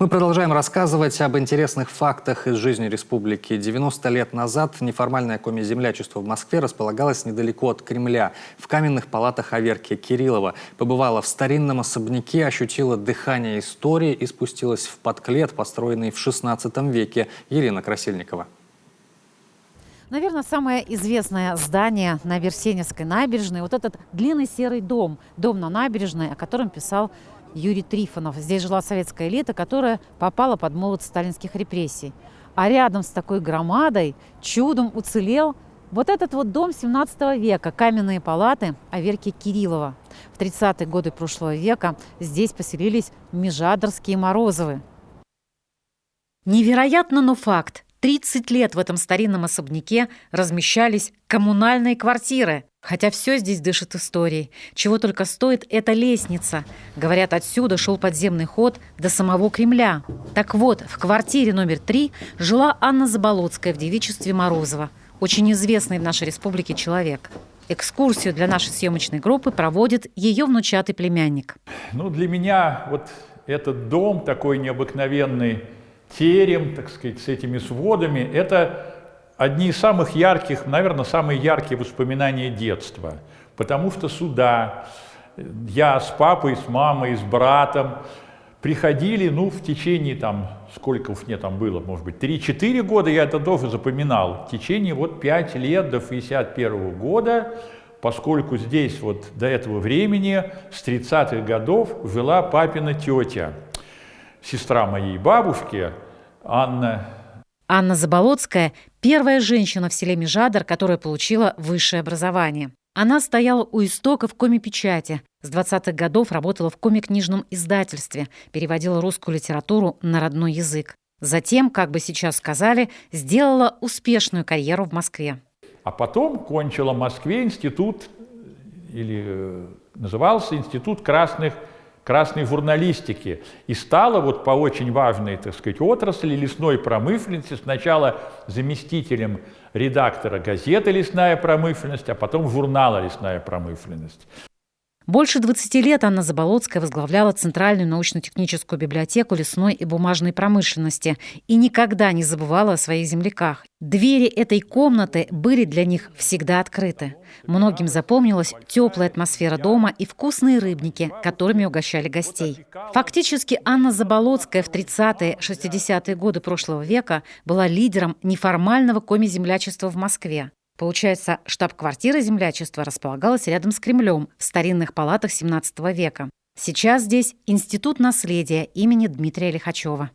Мы продолжаем рассказывать об интересных фактах из жизни республики. 90 лет назад неформальное коми-землячество в Москве располагалось недалеко от Кремля, в каменных палатах Аверкия Кириллова. Побывала в старинном особняке, ощутила дыхание истории и спустилась в подклет, построенный в XVI веке. Елена Красильникова. Наверное, самое известное здание на Берсеневской набережной – вот этот длинный серый дом на набережной, о котором писал Юрий Трифонов. Здесь жила советская элита, которая попала под молот сталинских репрессий. А рядом с такой громадой чудом уцелел вот этот вот дом 17 века, каменные палаты Аверкия Кириллова. В 30-е годы прошлого века здесь поселились межадорские Морозовы. Невероятно, но факт. 30 лет в этом старинном особняке размещались коммунальные квартиры. Хотя все здесь дышит историей. Чего только стоит эта лестница. Говорят, отсюда шел подземный ход до самого Кремля. Так вот, в квартире номер 3 жила Анна Заболоцкая в девичестве Морозова. Очень известный в нашей республике человек. Экскурсию для нашей съемочной группы проводит ее внучатый племянник. Для меня вот этот дом, такой необыкновенный терем, так сказать, с этими сводами, это одни из самых ярких, наверное, самые яркие воспоминания детства. Потому что сюда я с папой, с мамой, с братом приходили, в течение сколько уж мне там было, может быть, 3-4 года, я это тоже запоминал, в течение 5 лет до 61 года, поскольку здесь до этого времени, с 30-х годов, жила папина тетя, сестра моей бабушки, Анна. Анна Заболоцкая – первая женщина в селе Межадор, которая получила высшее образование. Она стояла у истоков коми-печати. С 20-х годов работала в коми-книжном издательстве, переводила русскую литературу на родной язык. Затем, как бы сейчас сказали, сделала успешную карьеру в Москве. А потом кончила в Москве институт, назывался Институт красной журналистики, и стала по очень важной, отрасли лесной промышленности, сначала заместителем редактора газеты «Лесная промышленность», а потом журнала «Лесная промышленность». Больше 20 лет Анна Заболоцкая возглавляла Центральную научно-техническую библиотеку лесной и бумажной промышленности и никогда не забывала о своих земляках. Двери этой комнаты были для них всегда открыты. Многим запомнилась теплая атмосфера дома и вкусные рыбники, которыми угощали гостей. Фактически Анна Заболоцкая в 30-е, 60-е годы прошлого века была лидером неформального коми-землячества в Москве. Получается, штаб-квартира землячества располагалась рядом с Кремлем в старинных палатах XVII века. Сейчас здесь Институт наследия имени Дмитрия Лихачева.